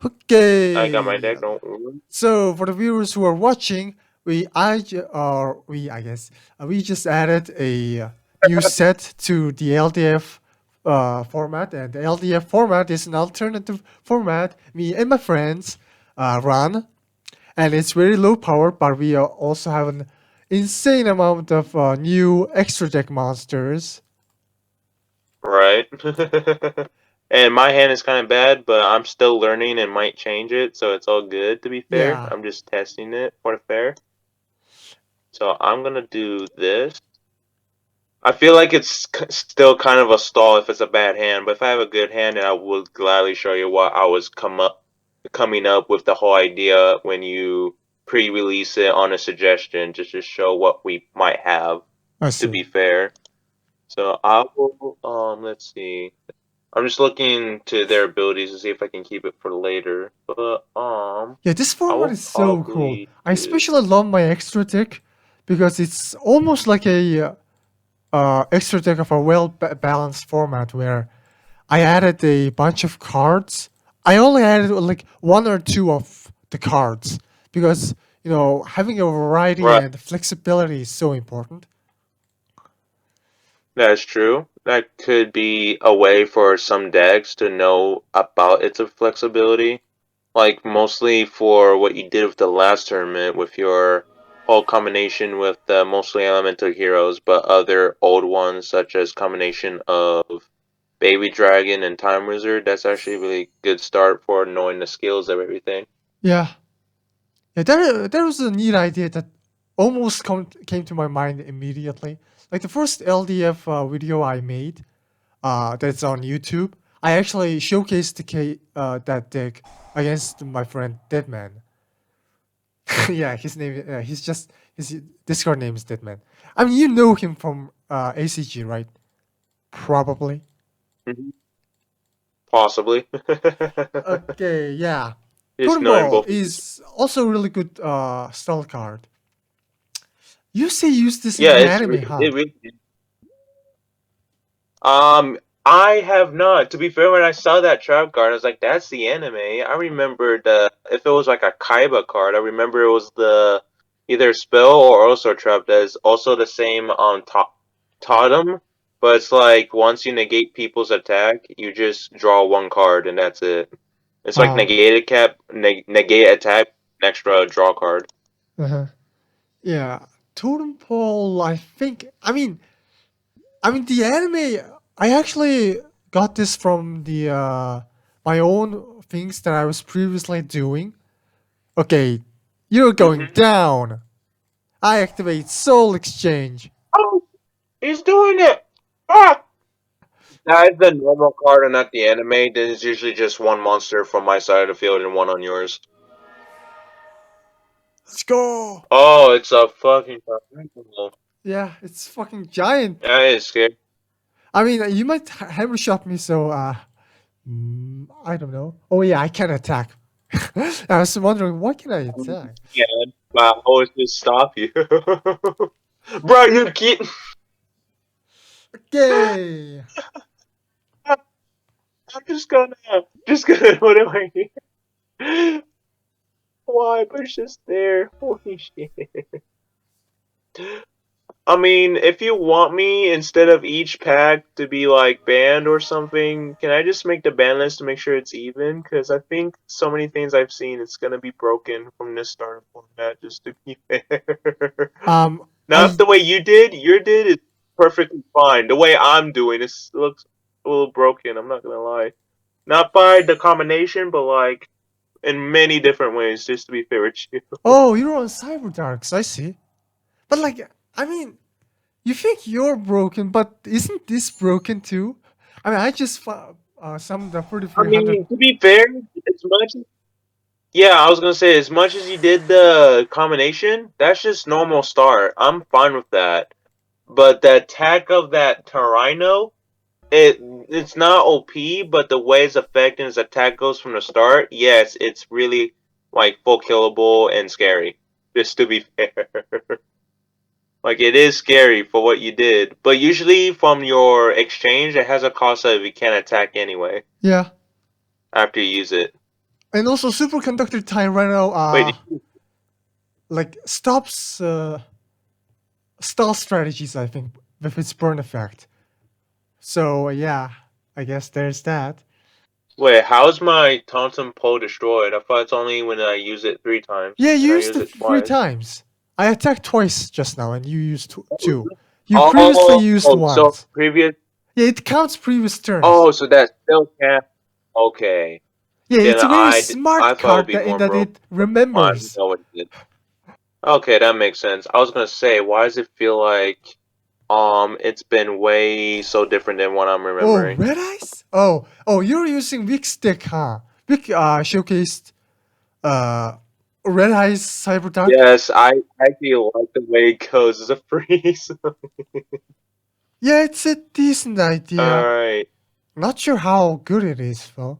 I got my Okay. deck. Don't worry. So for the viewers who are watching, we just added a new set to the LDF format, and the LDF format is an alternative format me and my friends run, and it's very low power, but we also have an insane amount of new extra deck monsters. Right. And my hand is kind of bad, but I'm still learning and might change it, so it's all good. To be fair, Yeah. I'm just testing it for the fair. So I'm gonna do this. I feel like it's still kind of a stall if it's a bad hand, but if I have a good hand, then I will gladly show you what I was coming up with the whole idea when you pre-release it on a suggestion, just to show what we might have. I To see. be fair, so I will. Let's see. I'm just looking to their abilities to see if I can keep it for later. But Yeah, this I format will is so cool. probably I do. especially love my extra deck because it's almost like a extra deck of a well balanced format where I added a bunch of cards. I only added like one or two of the cards because having a variety Right. and flexibility is so important. That's true. That could be a way for some decks to know about its flexibility. Like mostly for what you did with the last tournament with your whole combination with the mostly elemental heroes, but other old ones such as combination of Baby Dragon and Time Wizard. That's actually a really good start for knowing the skills of everything. Yeah, yeah, that was a neat idea that almost came to my mind immediately. Like the first LDF video I made, that's on YouTube. I actually showcased that deck against my friend Deadman. Yeah, his name. He's just his Discord name is Deadman. I mean, you know him from ACG, right? Probably. Mhm. Possibly. Okay, yeah. Just Totem knowing Ball both. is also a really good style card. You say use this in Yeah, the it's anime, huh? it really. Um, I have not. To be fair, when I saw that trap card, I was like, "That's the anime." I remembered if it was like a Kaiba card, I remember it was the either spell or also trap that is also the same on totem, but it's like once you negate people's attack, you just draw one card and that's it. It's like Uh, negate attack, an extra draw card. uh Yeah, Totem Pole. I mean the anime. I actually got this from the my own things that I was previously doing. Okay, you're going Mm-hmm. down. I activate Soul Exchange. Oh, he's doing it! Ah! That is the normal card and not the anime. Then it's usually just one monster from my side of the field and one on yours. Let's go. Oh, it's a fucking triangle. Yeah, it's fucking giant. That is scary. I mean, you might hammer shot me, so I don't know. Oh yeah, I can attack. I was wondering what can I attack. Yeah, but I always just stop you. Bro, you keep. Okay. I'm just gonna, what am I here? Why? But it's just there. Holy shit. I mean, if you want me instead of each pack to be like banned or something, can I just make the ban list to make sure it's even? Because I think so many things I've seen, it's gonna be broken from this starter format. Just to be fair, not I the way you did. Your did is perfectly fine. The way I'm doing it looks a little broken. I'm not gonna lie. Not by the combination, but like in many different ways. Just to be fair with you. Oh, you're on Cyber Darks. I see. But I mean, you think you're broken, but isn't this broken too? I mean, I just summoned the I 4300. mean, to be fair, as much yeah, I was gonna say, as much as you did the combination, that's just normal start. I'm fine with that. But the attack of that Tyranno, it's not OP, but the way it's affecting his attack goes from the start, yes, it's really like full killable and scary. Just to be fair. Like it is scary for what you did. But usually from your exchange it has a cost of you can't attack anyway Yeah. after you use it. And also, superconductor Tyranno Wait, like stops stall strategies, I think, with its burn effect. So yeah, I guess there's that. wait, how's my Thompson pole destroyed? I thought it's only when I use it 3 times, Yeah, and you I used use it it three twice. times. I attacked twice just now, and you used two. You previously Oh, used so once. previous. Yeah, it counts previous turns. Oh, so that still can't. Okay. Yeah, Then it's a very I smart thought it would card be that in more that broken. it I remembers. know what it is. Okay, that makes sense. I was gonna say, why does it feel like it's been way so different than what I'm Oh, remembering? red eyes? Oh, you're using Wick stick, huh? Wick showcased uh red eyes cyber duck. Yes, I feel like the way it goes is a freeze. Yeah, it's a decent idea. Alright. Not sure how good it is though.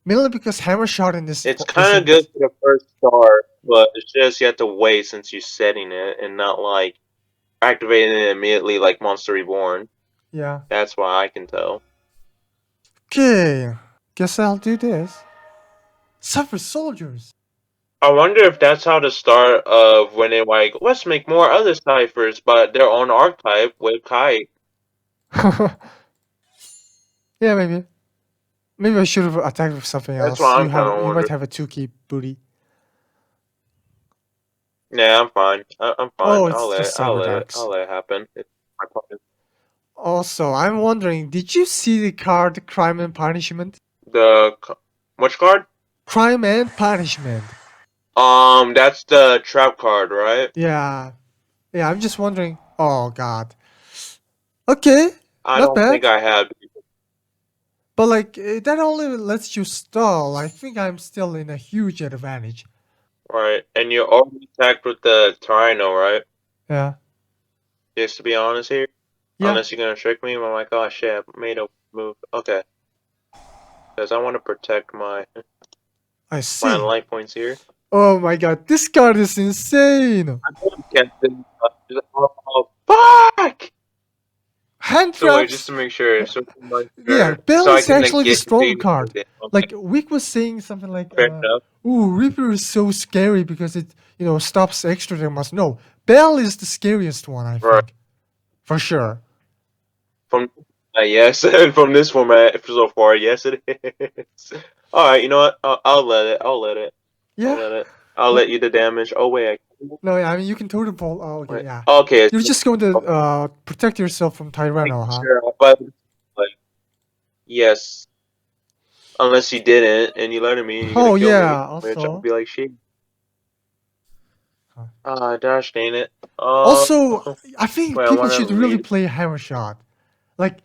Mainly because hammer shot in this It's kind of good isn't. for the first start, but it's just you have to wait since you're setting it and not like activating it immediately like Monster Reborn. Yeah. That's why I can tell. Okay. Guess I'll do this. Suffer soldiers. I wonder if that's how the start of when they like, let's make more other ciphers, but their own archetype with Kite. Yeah, maybe. Maybe I should have attacked with something That's what else. I'm kind of You might wondering. have a 2-key booty. Yeah, I'm fine. I'm fine. Oh, it's just I'll Cyberducks. let it happen. It's my plan. Also, I'm wondering, did you see the card Crime and Punishment? Which card? Crime and Punishment. That's the trap card, right? Yeah. Yeah, I'm just wondering. Oh god. Okay, I not don't think bad. I have. But like that only lets you stall. I think I'm still in a huge advantage. Right, and you're already attacked with the Tyranno, right? Yeah. Just to be honest here. Yeah, Unless you're gonna trick me, I'm like, oh shit, I made a move. Okay, because I want to protect I my see. life points here. Oh my god, this card is insane. I know you can't do oh, fuck! Hand So wait, just traps. to make sure, so Yeah, Bell so I is can actually the negate strong the card. okay, Like Wick was saying something like, fair enough. "Ooh, Reaper is so scary because it, stops extra damage." No, Bell is the scariest one, I Right. think, for sure. From yes, from this format so far, yes it is. All right, you know what? I'll let it. I'll let it. I'll Yeah. let it. I'll What? let you the damage. Oh wait, No, yeah, I mean you can totem pole. Oh, okay, wait. yeah. Okay, You're so, just going to okay, protect yourself from Tyranno, huh? sure. But like, yes, unless you didn't and you let me, you're gonna Oh kill me, yeah. which I'll Also, be like, shit. Ah, gosh, dang it. also, I think Wait, I people want to should really read. play hammer shot. Like,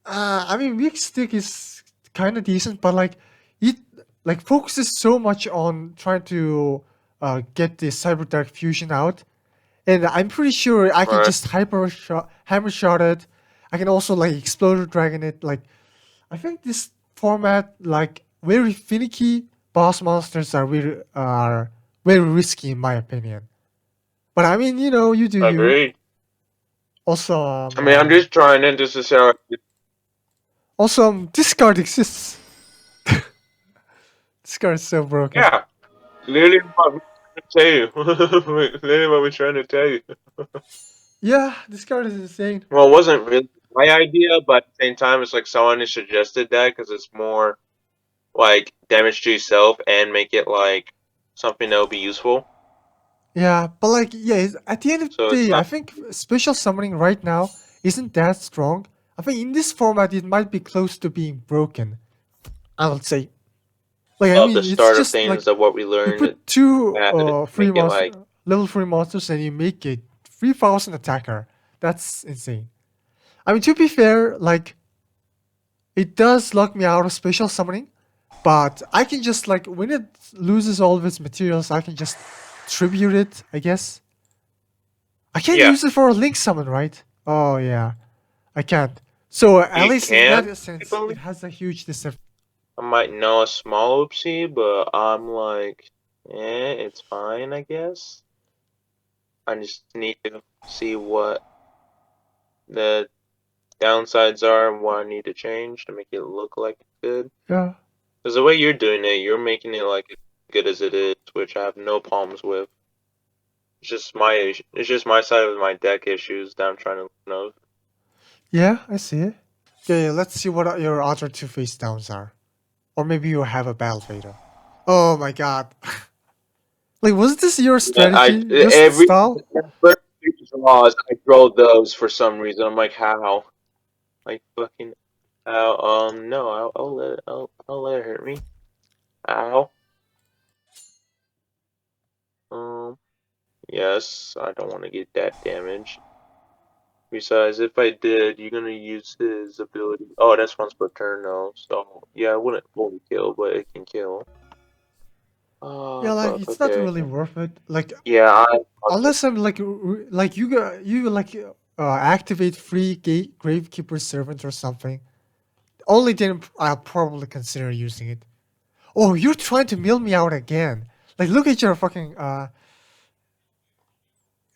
I mean, weak stick is kind of decent, but like, it like focuses so much on trying to get the cyber dark fusion out, and I'm pretty sure I can Right, just hammer shot it. I can also like exploder dragon it. Like, I think this format, like very finicky boss monsters are very risky in my opinion. But I mean, you do you. agreed. Also, I mean, I'm just trying to just to say, this card exists. This card is so broken. yeah, literally what we're trying to tell you. Literally what we're trying to tell you. Yeah, this card is insane. Well, it wasn't really my idea, but at the same time, it's like someone has suggested that because it's more like damage to yourself and make it like something that will be useful. Yeah, but like, yeah, at the end of So the it's day, I not. think special summoning right now isn't that strong. I think in this format, it might be close to being broken. I would say. Like, I Of the mean, it's start of just like things of what we you learned put two had make it like level 3 monsters, and you make it 3,000 attacker. That's insane. I mean, to be fair, like, it does lock me out of special summoning, but I can just, like, when it loses all of its materials, I can just tribute it, I guess. I can't yeah, use it for a link summon, right? Oh, yeah. I can't. So, at you least in can. that I sense, it believe has a huge disadvantage. I might know a small oopsie, but I'm like, it's fine, I guess. I just need to see what the downsides are and what I need to change to make it look like it's good. Yeah. Because the way you're doing it, you're making it like as good as it is, which I have no problems with. It's just my side of my deck issues that I'm trying to know. Yeah, I see it. Okay, let's see what your other two face downs are. Or maybe you have a battle fader. Oh my god. Like, was this your Yeah, strategy? Just stall? first three draws, I draw those for some reason. I'm like, how? Like fucking how? No, I'll let it hurt me. Ow. Um, yes, I don't want to get that damage. Besides, if I did, you're gonna use his ability. Oh, that's once per turn though. So yeah, I wouldn't fully kill, but it can kill. Yeah, Oh like fuck. it's not Okay. really worth it. Like Yeah, I. unless I'm like you like activate free gravekeeper servant or something. Only then I'll probably consider using it. Oh, you're trying to mill me out again. Like look at your fucking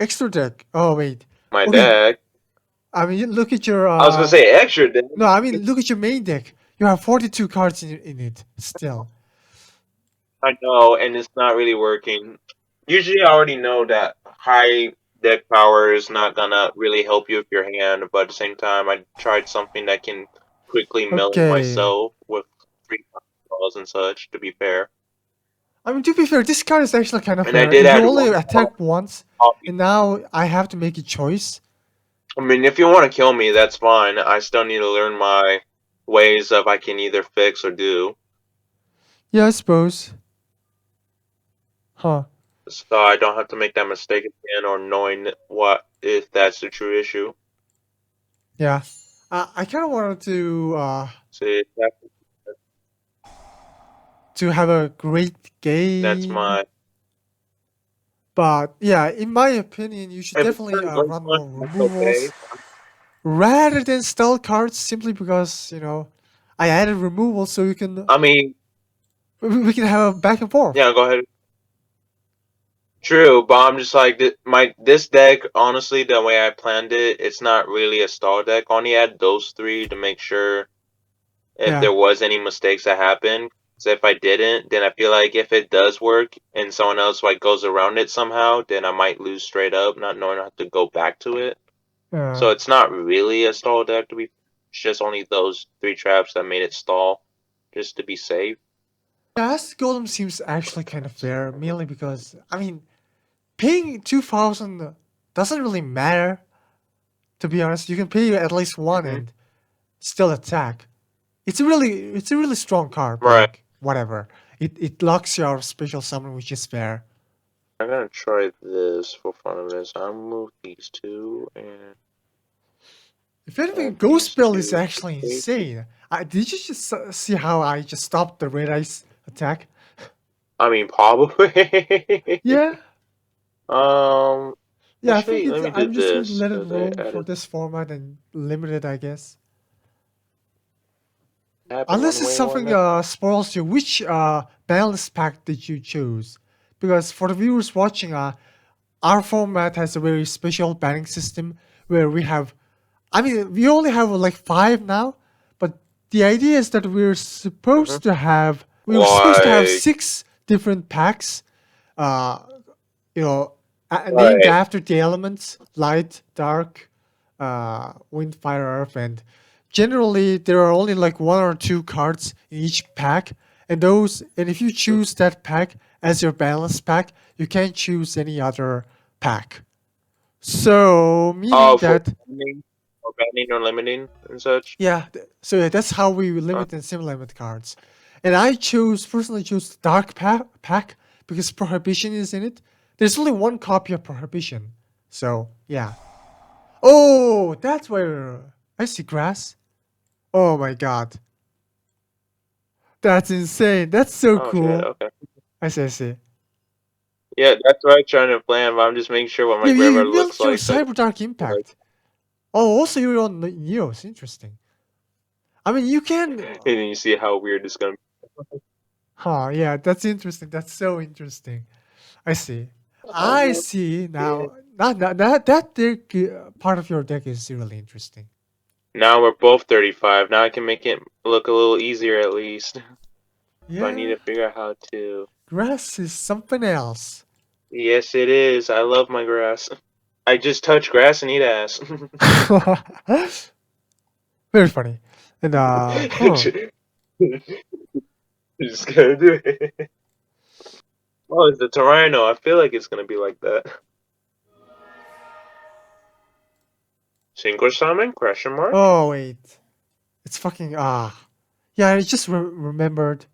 extra deck. Oh wait. My Okay, deck. I mean look at your I was gonna say extra deck. no, I mean look at your main deck. You have 42 cards in it still. I know, and it's not really working. Usually, I already know that high deck power is not gonna really help you with your hand, but at the same time, I tried something that can quickly mill it Okay. myself with free draws and such. To be fair, I mean, to be fair, this card is actually kind of and I fair. did You add only one attack once, copy. and now I have to make a choice. I mean, if you want to kill me, that's fine. I still need to learn my ways of I can either fix or do, Yeah, I suppose. Huh. so I don't have to make that mistake again, or knowing what if that's the true issue. Yeah. I kind of wanted See, to have a great that's game, my. but yeah, in my opinion, you should If it's definitely turn one run punch, more that's okay. removals rather than stall cards. Simply because I added removals so you can I mean, we can have a back and forth. yeah, go ahead. True, but I'm just like this deck. Honestly, the way I planned it, it's not really a stall deck. I only had those three to make sure if Yeah. there was any mistakes that happened. So if I didn't, then I feel like if it does work and someone else like goes around it somehow, then I might lose straight up, not knowing how to go back to it. Yeah. So it's not really a stall deck to be. It's just only those three traps that made it stall, just to be safe. As Golem seems actually kind of fair, mainly because I mean paying 2,000 doesn't really matter. To be honest, you can pay at least one Hmm. and still attack. It's a really strong card, but Right. like whatever. It locks you out of special summon, which is fair. I'm gonna try this for fun of this. I'll move these two and If anything, add Ghost these Spell is two. actually insane. Did you just see how I just stopped the red ice attack? I mean, probably. Yeah, um, yeah. I think actually, it's. let me do I'm just going to this let it because I roam for added this format and limit it, I guess. happen Unless one it's way or something another. spoils you. Which balance pack did you choose? Because for the viewers watching, our format has a very special banning system where we have. I mean, we only have like 5 now, but the idea is that Hmm. we were supposed to have Why? 6 different packs. Uh, you know, named Right. after the elements: light, dark, wind, fire, earth, and generally there are only like 1 or 2 cards in each pack, and if you choose that pack as your balance pack, you can't choose any other pack. So meaning Oh, for that banning or limiting and such. yeah, so yeah, that's how we Uh, limit and sim-limit cards. And personally chose Dark Pack because Prohibition is in it. There's only 1 copy of Prohibition. So, yeah. Oh, that's where I see grass. Oh my god. That's insane. That's so oh shit. cool. Okay. I see. Yeah, that's what I'm trying to plan. But I'm just making sure what my Yeah, you graveyard looks built your like. So, Cyber Dark like, Impact. Oh, also you're on the Neos. Interesting. I mean, you can. and then you see how weird it's gonna Huh, yeah, that's interesting. That's so interesting. I see. I be. see now. That deck part of your deck is really interesting. Now we're both 35. Now I can make it look a little easier at least. So I need Yeah, to figure out how to. grass is something else. Yes, it is. I love my grass. I just touch grass and eat ass. Very funny. And Just gonna do it. Oh, it's the Tyranno. I feel like it's gonna be like that. Single summon? Question mark? Oh wait, it's fucking yeah. I just remembered.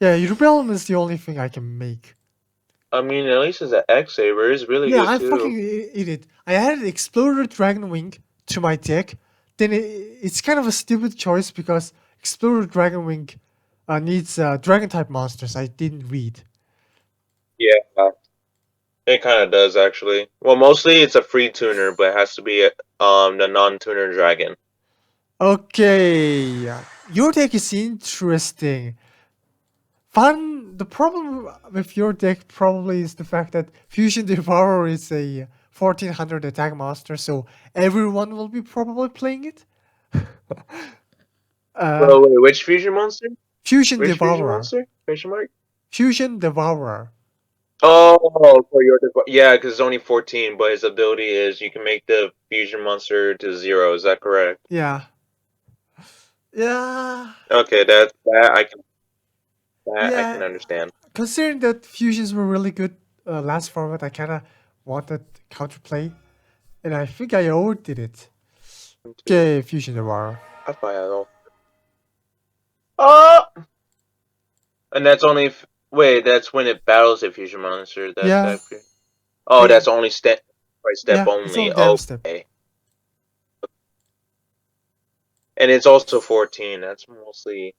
Yeah, Rebellion is the only thing I can make. I mean, at least it's an X-Saber. It's really Yeah, good I fucking too. idiot. I added Explorer Dragon Wing to my deck. Then it's kind of a stupid choice because Explorer Dragon Wing needs Dragon type monsters. I didn't read. Yeah, it kind of does actually. Well, mostly it's a free tuner, but it has to be the non-tuner dragon. Okay, your deck is interesting. Fun. The problem with your deck probably is the fact that Fusion Devourer is a 1400 attack monster, so everyone will be probably playing it. uh, Well, wait, which fusion monster? Fusion Which fusion Devourer. monster? Question mark. Fusion Devourer. Oh, for your yeah, because it's only 14, but his ability is you can make the fusion monster to 0. Is that correct? Yeah. Yeah. Okay, that I Yeah. can understand. Considering that fusions were really good last format, I kind of wanted counterplay, and I think I overdid it. Okay, Fusion Devourer. I fire. Oh, and that's only wait. That's when it battles a fusion monster. Yeah. Oh, And that's only step by step yeah, it's only. only damn step. Okay, and it's also 14. That's mostly.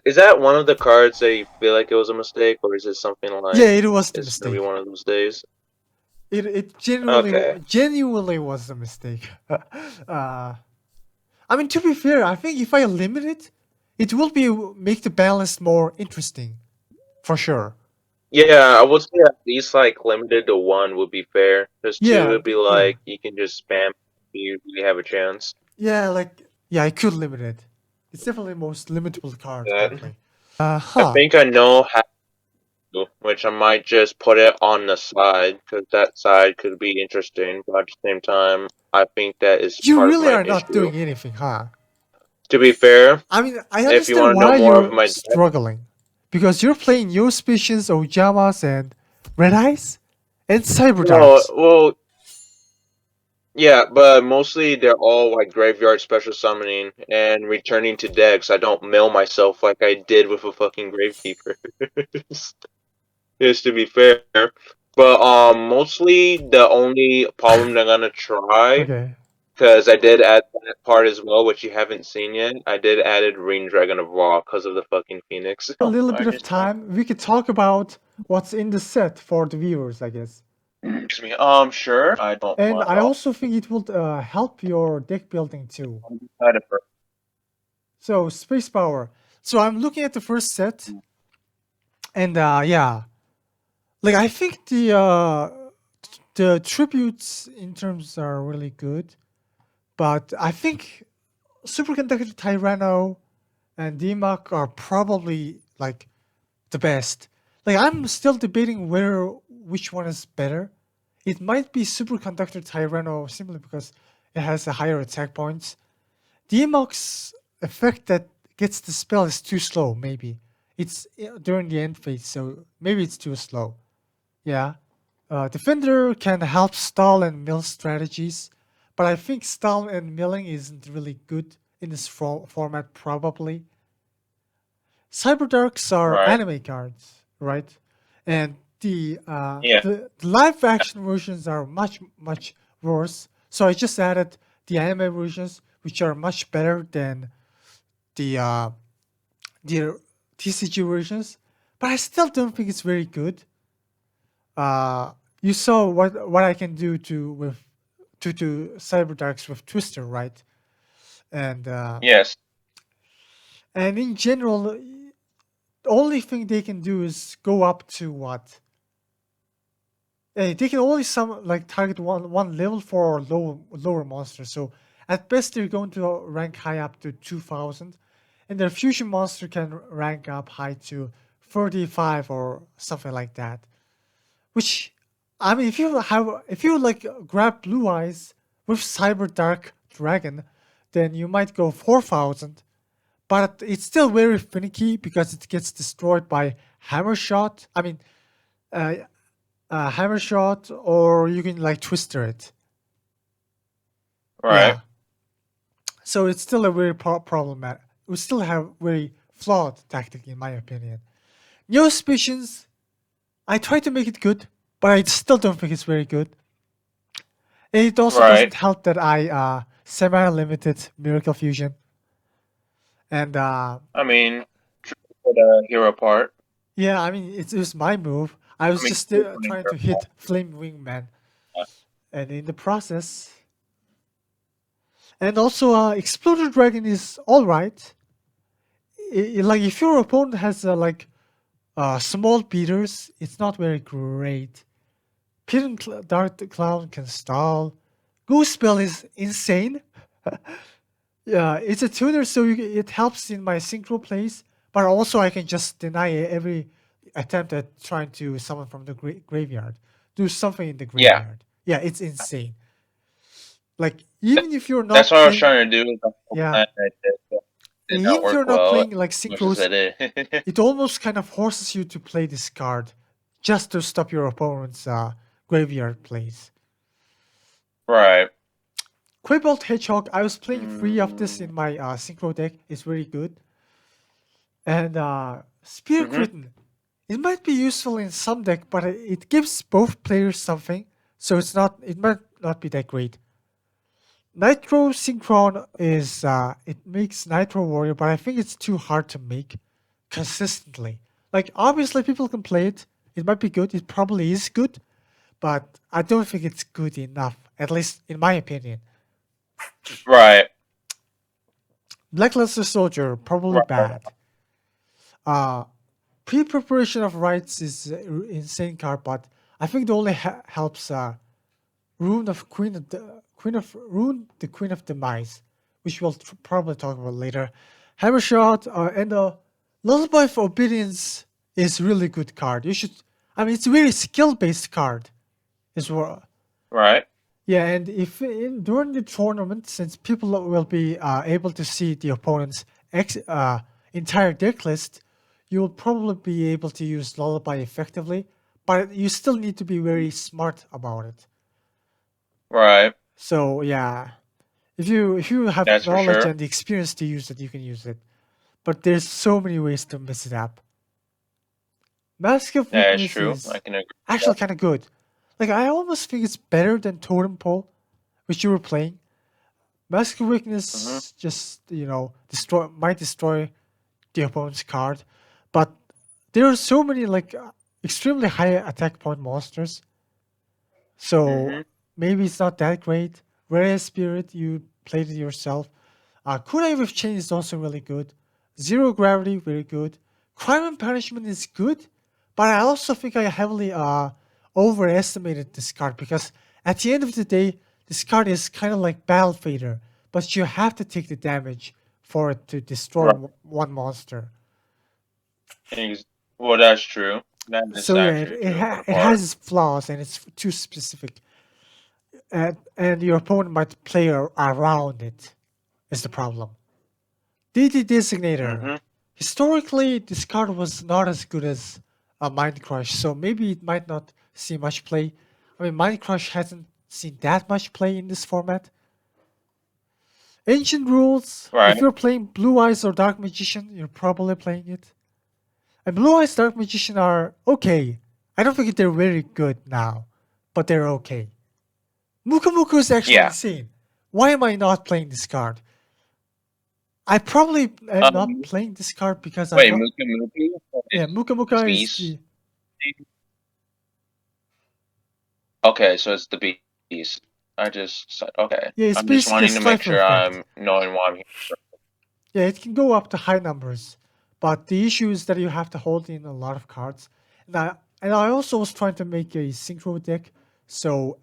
Is that one of the cards that you feel like it was a mistake, or is it something Yeah, like it was the it's gonna be mistake. one of those days? It Okay. genuinely was a mistake. I mean, to be fair, I think if I limit it, it will be make the balance more interesting for sure. Yeah, I would say at least like limited to one would be fair. Because two Yeah, would be yeah, like you can just spam if you really have a chance. yeah. Like yeah, I could limit it. It's definitely the most limitable card That currently. I Huh. think I know how to, which I might just put it on the side because that side could be interesting, but at the same time, I think that is You part of really my are not issue. doing anything, huh? To be fair, I mean, I if you understand want to know why more of you're my deck, struggling. Because you're playing Your Suspicions, Ojamas, and Red Eyes, and Cyber no, Darks. well, yeah, but mostly they're all like graveyard special summoning and returning to decks. I don't mill myself like I did with a fucking gravekeeper. Just to be fair. But mostly the only problem they're gonna try, Okay. because I did add that part as well, which you haven't seen yet. I did added Ring Dragon of Raw because of the fucking Phoenix. A Oh, little I bit of just talked. time, we could talk about what's in the set for the viewers, I guess. Excuse me. Sure. I don't And mind at I all. also think it would help your deck building too. Kind of So, Space Power. So, I'm looking at the first set, and yeah, like I think the tributes in terms are really good, but I think Superconductor Tyranno and DMAC are probably like the best. Like I'm still debating whether which one is better. It might be Superconductor Tyranno simply because it has a higher attack points. DMAC's effect that gets the spell is too slow, maybe. It's during the end phase, so maybe it's too slow. Yeah. Defender can help stall and mill strategies, but I think stall and milling isn't really good in this format, probably. Cyberdarks are right. anime cards, right? And Yeah. the live action versions are much worse. So I just added the anime versions, which are much better than the the TCG versions. But I still don't think it's very good. Uh, you saw what I can do to Cyberdarks with Twister, right? And Yes. and in general, the only thing they can do is go up to what? They can only some like target one level for lower monsters. So at best they're going to rank high up to 2000, and their fusion monster can rank up high to 35 or something like that. Which, I mean, if you like grab Blue Eyes with Cyber Dark Dragon, then you might go 4,000. But it's still very finicky because it gets destroyed by Hammer Shot. I mean, uh, Hammer Shot, or you can like Twister it. Right. Yeah. So it's still a very problematic. We still have very flawed tactic, in my opinion. Neo Suspicions, I try to make it good, but I still don't think it's very good. And it also Right. doesn't help that I semi-limited Miracle Fusion. And I mean, true for the hero part. yeah, I mean, it was my move. I I was mean, just true for the trying hero to hit Flame Wingman. part. And in the process, and also Exploder Dragon is alright. Like, if your opponent has like small beaters, it's not very great. Pit Dark Clown can stall. Goose Spell is insane. Yeah, it's a tuner, so it helps in my synchro plays, but also I can just deny every attempt at trying to summon from the graveyard. Do something in the Yeah. graveyard. Yeah, it's insane. Like, Th- even if you're That's not what I was playing, trying to do with the whole yeah, plan. Did not even if you're work not well as playing like much as synchros, I did. it almost kind of forces you to play this card just to stop your opponent's graveyard plays. Right. Quibbled Hedgehog, I was playing 3 of this Mm-hmm. in my synchro deck. It's very good. And Spear Critten, it might be useful in some deck, but it gives both players something, so it might not be that great. Nitro Synchron is it makes Nitro Warrior, but I think it's too hard to make consistently. Like, obviously people can play it. It might be good. It probably is good, but I don't think it's good enough, at least in my opinion. Right. Blackluster Soldier, probably Right. bad. Uh, Pre-preparation of rights is insane card, but I think it only helps the Queen of Demise, which we'll probably talk about later. Hammer Shot and Lullaby for Obedience is really good card. You should. I mean, it's a very skill based card. Is what. Right. Yeah, and if during the tournament, since people will be able to see the opponent's entire deck list, you'll probably be able to use Lullaby effectively, but you still need to be very smart about it. Right. So yeah, if you have That's for knowledge sure. and the experience to use it, you can use it. But there's so many ways to mess it up. Mask of That is Weakness true. I is can agree with actually that. kind of good. Like, I almost think it's better than Totem Pole, which you were playing. Mask of Mm-hmm. Weakness just might destroy the opponent's card, but there are so many like extremely high attack point monsters, so Mm-hmm. maybe it's not that great. Rare Spirit, you played it yourself. Kunai with Chain is also really good. Zero Gravity, very good. Crime and Punishment is good, but I also think I heavily overestimated this card because at the end of the day, this card is kind of like Battle Fader, but you have to take the damage for it to destroy Right. one monster. Well, that's true. That is So yeah, actually true for the it part. has its flaws and it's too specific, and your opponent might play around it. Is the problem. DD Designator. Mm-hmm. Historically, this card was not as good as Mind Crush, so maybe it might not see much play. I mean, Mind Crush hasn't seen that much play in this format. Ancient Rules. If Right. you're playing Blue Eyes or Dark Magician, you're probably playing it. And Blue Eyes Dark Magician are okay. I don't think they're very good now, but they're okay. Muka Muka is actually Yeah. insane. Why am I not playing this card? I probably am not Um. playing this card because I'm Wait, not. Muka Muki Yeah, Muka Muka is beast. the. Okay, so it's the beast. Okay. Yeah, it's I'm just basically a wanting to make Slifer sure effect. I'm knowing what I'm here. Yeah, it can go up to high numbers, but the issue is that you have to hold in a lot of cards. And I also was trying to make a synchro deck, so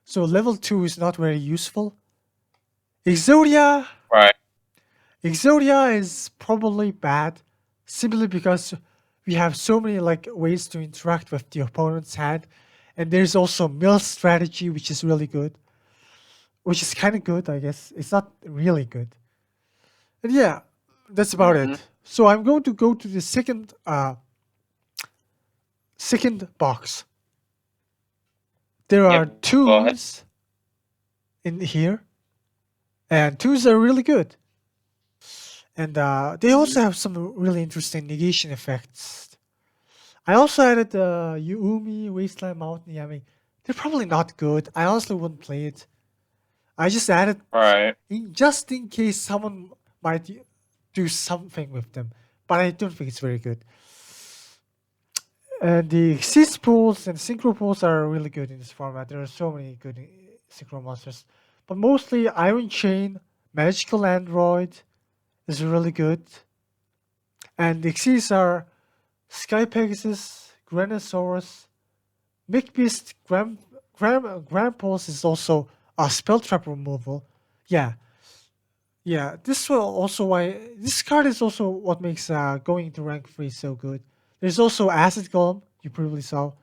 so level 2 is not very useful. Exodia, Right. Exodia is probably bad simply because we have so many like ways to interact with the opponent's hand, and there's also mill strategy which is really good, which is kind of good, I guess. It's not really good. And yeah, that's about Mm-hmm. it. So I'm going to go to the second box. There are Yep. Go ahead. twos in here, and twos are really good. And they Mm-hmm. also have some really interesting negation effects. I also added Yuumi, Wasteland Mountain Yami. They're probably not good. I honestly wouldn't play it. I just added All right. just in case someone might do something with them. But I don't think it's very good. And the Exist pools and Synchro pools are really good in this format. There are so many good Synchro monsters. But mostly Iron Chain, Magical Android is really good. And the Exist are Sky Pegasus, Granosaurus, McBeast, Grampus is also a spell trap removal. Yeah, yeah. This card is also what makes going into rank 3 so good. There's also Acid Golem, you probably saw.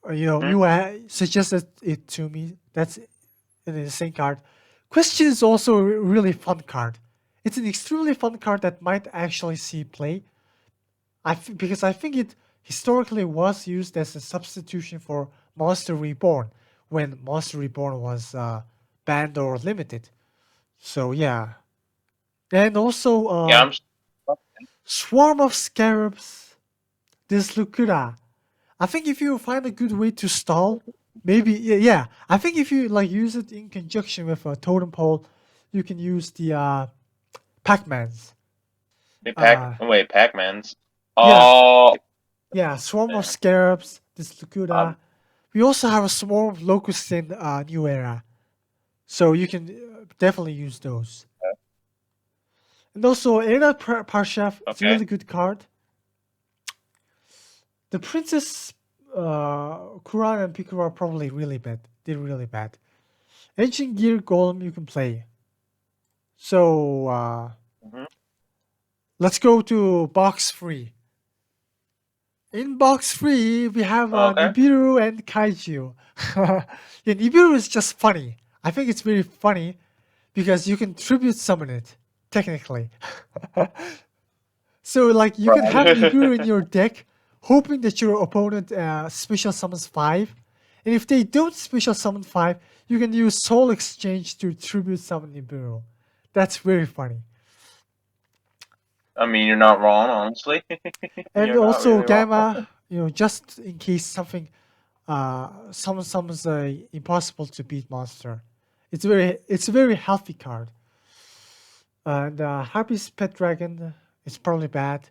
Mm-hmm. You suggested it to me. That's in the same card. Question is also a really fun card. It's an extremely fun card that might actually see play. Because I think it historically was used as a substitution for Monster Reborn when Monster Reborn was banned or limited. So yeah, and also Yeah, I'm. Swarm of Scarabs, this Lucura. I think if you find a good way to stall, maybe yeah. I think if you like use it in conjunction with a totem pole, you can use the Pac-Mans. Wait, Uh, Pac-Man's. yeah, Oh. yeah, Swarm of Man. Scarabs, this Lucura. Um. We also have a swarm of locusts in New Era, so you can definitely use those. And also, Era Parshaf, it's a Okay. really good card. The Princess Kuran and Picaro are probably really bad. They're really bad. Ancient Gear Golem you can play. So Mm-hmm. let's go to box 3. In box 3, we have Okay. Nibiru and Kaiju. Yeah, Nibiru is just funny. I think it's very funny because you can tribute summon it, technically. So, like, you can have Nibiru in Right. your deck, hoping that your opponent special summons 5. And if they don't special summon 5, you can use Soul Exchange to tribute summon Nibiru. That's very funny. I mean, you're not wrong, honestly. And You're not also, really wrong. Gamma, just in case something someone summons a impossible to beat monster. It's a very healthy card. And Harpy's Pet Dragon is probably bad.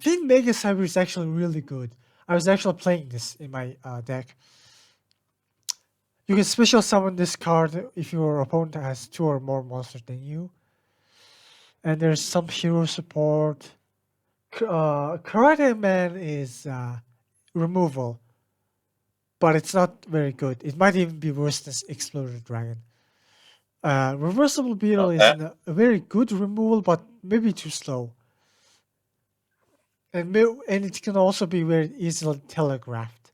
Fin Mega Cyber is actually really good. I was actually playing this in my deck. You can special summon this card if your opponent has 2 or more monsters than you. And there's some hero support. Karate Man is removal, but it's not very good. It might even be worse than Exploder Dragon. Reversible Beetle is Okay. a very good removal, but maybe too slow. And it can also be very easily telegraphed.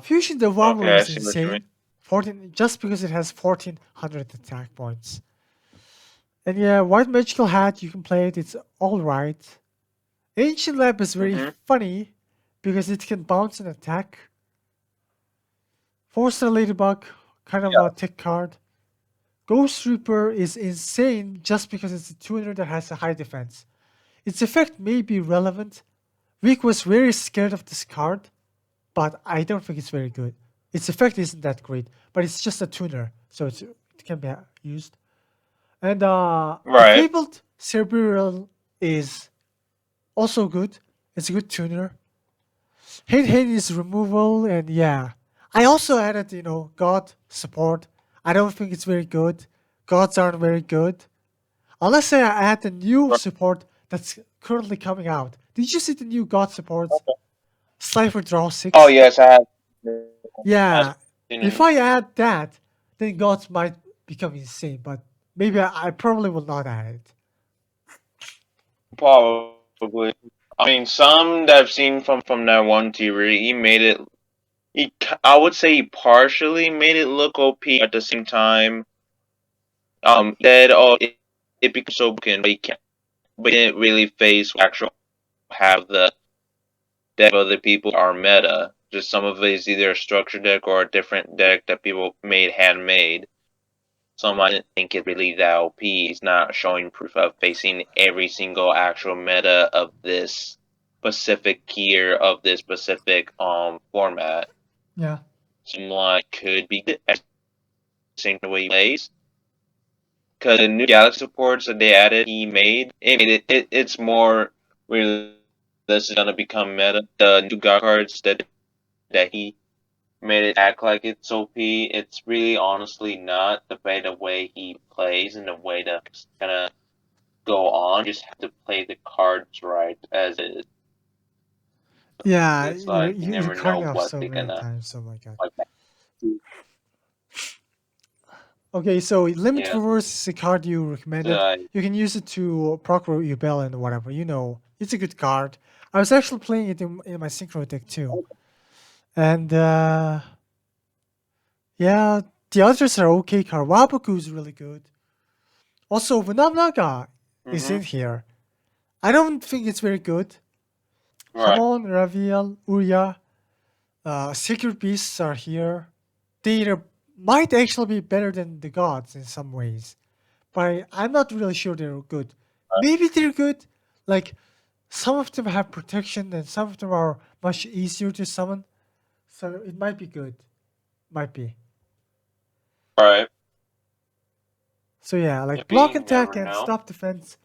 Fusion Devour Okay, I is see what you mean. insane. 14 just because it has 1400 attack points. And yeah, White Magical Hat, you can play it. It's all right. Ancient Lab is very Mm-hmm. funny because it can bounce and attack. Four-star Ladybug, kind of Yeah. a tick card. Ghost Reaper is insane just because it's a tuner that has a high defense. Its effect may be relevant. Rick was very scared of this card, but I don't think it's very good. Its effect isn't that great, but it's just a tuner, so it can be used. And the Right. Fabled Cerebral is also good. It's a good tuner. Hate Hate is removal, and yeah. I also added, God support. I don't think it's very good. Gods aren't very good. Unless I add the new support that's currently coming out. Did you see the new God supports? Cypher Draw Oh 6? yes, I have. I've Yeah. seen If it. I add that, then gods might become insane, but Maybe I probably will not add it. Probably. I mean, some that I've seen from that one tier, he made it. I would say he partially made it look OP at the same time. That it becomes so broken, but he can't. But he didn't really face actual have the deck of other people are meta. Just some of it is either a structured deck or a different deck that people made handmade. Some I didn't think it really that OP. He's not showing proof of facing every single actual meta of this specific tier of this specific format. Yeah. Some like could be the way he plays. Because the new Galaxy supports that they added, it's more realistic. This is gonna become meta. The new God cards that he made it act like it's OP. It's really honestly not the way he plays and the way that's gonna go on. You just have to play the cards right as it is. Yeah, It's like you you never cut know off what so they're many gonna times. Oh my god. like. Okay, so Limit Yeah, Reverse is a card you recommended. uh, You can use it to procure your bell and whatever. You know, it's a good card. I was actually playing it in my synchro deck too. And yeah, the others are okay card. Waboku is really good. Also, Vanamnaga is mm-hmm. in here. I don't think it's very good. Right, Hamon, Raviel, Urya, Secret Beasts are here. Might actually be better than the gods in some ways, but I'm not really sure they're good. Maybe they're good. Like some of them have protection and some of them are much easier to summon. So it might be good. Might be. right. So yeah, like If we block attack never and know. stop defense.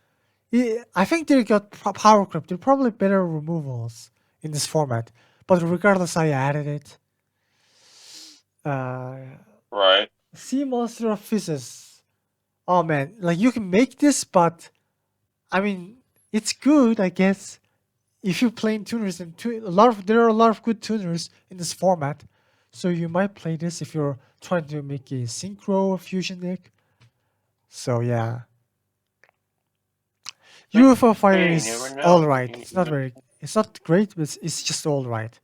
I think they got power creep. They're probably better removals in this format. But regardless, I added it. Uh, Right, Sea Monster of Physis. Oh man, like you can make this, but I mean, it's good, I guess. If you're playing tuners and there are a lot of good tuners in this format, so you might play this if you're trying to make a synchro fusion deck. So yeah, but UFO fighter hey, you never is all know. right. It's not great, but it's just all right.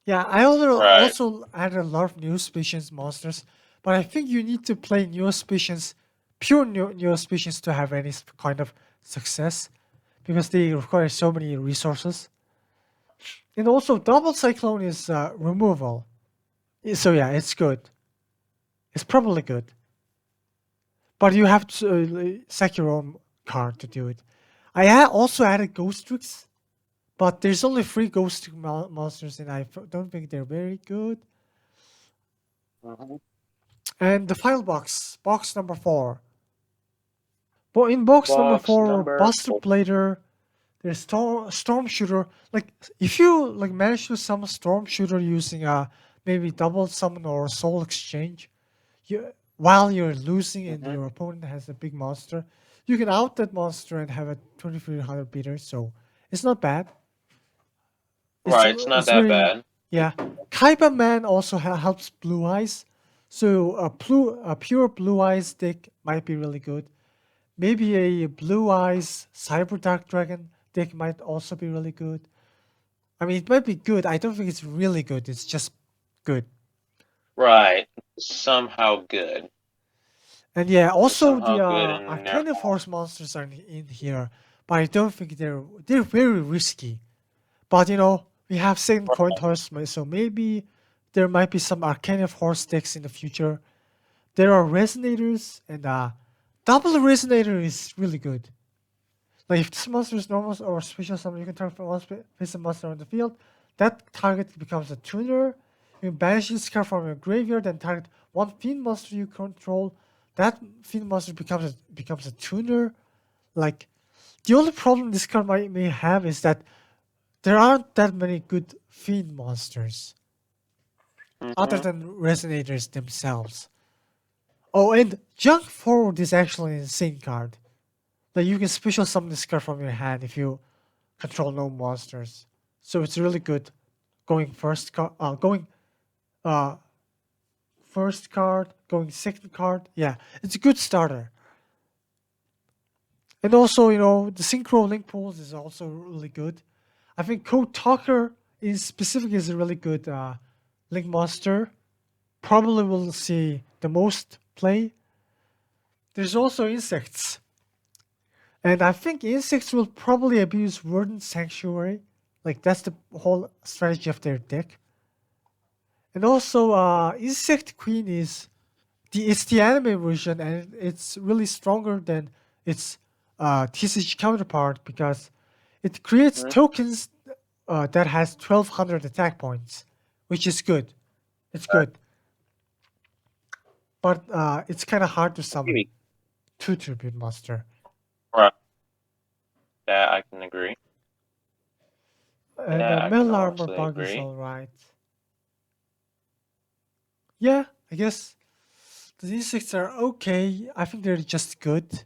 Yeah, I Right, also added a lot of new species monsters, but I think you need to play new species, pure new species to have any kind of success, because they require so many resources. And also, double cyclone is removal. So yeah, it's good. It's probably good, but you have to sack your own card to do it. Also added ghost tricks, but there's only 3 ghost trick monsters, and don't think they're very good. mm-hmm. And the file box number 4. But in box number Box 4, number Buster 4. Blader, there's Storm Shooter. Like if you like manage to summon Storm Shooter using maybe double summon or soul exchange, while you're losing and Mm-hmm. your opponent has a big monster, you can out that monster and have a 2300 beater. So it's not bad. Right, it's not It's that very, bad. yeah. Kaiba Man also helps Blue Eyes, so a pure Blue Eyes deck might be really good. Maybe a Blue Eyes Cyber Dark Dragon deck might also be really good. I mean, it might be good. I don't think it's really good. It's just good. Right, somehow good. And yeah, It's also somehow the good, and they're Arcana Force monsters are in here, but I don't think they're very risky. But we have second coin toss, so maybe there might be some Arcana Force decks in the future. There are resonators, and double resonator is really good. Like if this monster is normal or special summon, you can target one face a monster on the field. That target becomes a tuner. You banish this card from your graveyard and target one fiend monster you control. That fiend monster becomes a tuner. Like the only problem this card may have is that there aren't that many good fiend monsters other mm-hmm. than resonators themselves. Oh, and Junk Forward is actually an insane card. Like you can special summon this card from your hand if you control no monsters. So it's really good going uh first card going second card. Yeah, it's a good starter. And also, the synchro link pools is also really good. I think Code Talker in specific is a really good link monster. Probably will see the most play. There's also insects. And I think insects will probably abuse Verdant Sanctuary. Like that's the whole strategy of their deck. And also Insect Queen it's the anime version and it's really stronger than its TCG counterpart because it creates Mhm. tokens that has 1200 attack points, which is good. It's good. But it's kind of hard to summon Maybe. 2 Tribute Monster. Right. That I can agree. And That I can Metal Armor honestly Bug is agree. alright. Yeah, I guess the insects are okay. I think they're just good.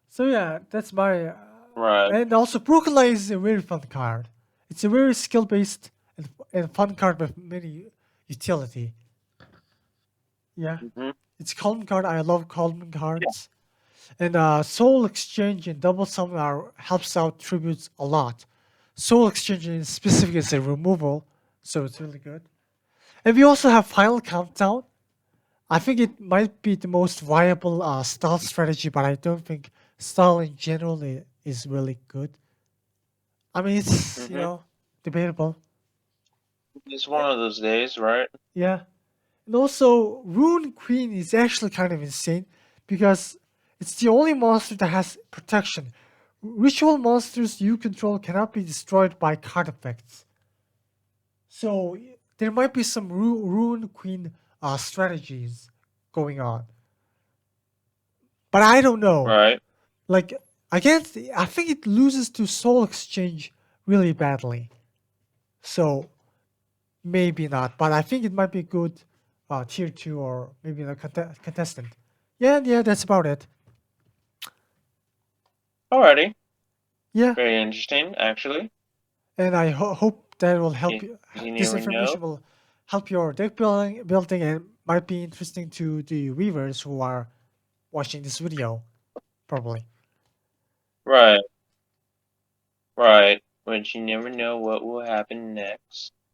So yeah, that's my. Right. And also, Broken Light is a very fun card. It's a very skill based and fun card with many utility. Yeah, Mm-hmm. it's Calm card. I love Calm Yeah. cards. And Soul Exchange and Double Summon helps out tributes a lot. Soul Exchange in specific is a removal, so it's really good. And we also have Final Countdown. I think it might be the most viable style strategy, but I don't think style in general is really good. I mean, it's, Mm-hmm. debatable. It's Eh, one of those days, right? Yeah. And also, Rune Queen is actually kind of insane because it's the only monster that has protection. Ritual monsters you control cannot be destroyed by card effects. So there might be some Rune Queen strategies going on. But I don't know. Right. Like, I think it loses to Soul Exchange really badly. So maybe not. But I think it might be a good tier 2 or maybe a contestant. Yeah, that's about it. Alrighty. Yeah. Very interesting, actually. And I hope that will help Because you. you This never know. information will help your deck building and might be interesting to the viewers who are watching this video, probably. Right. Right. But you never know what will happen next.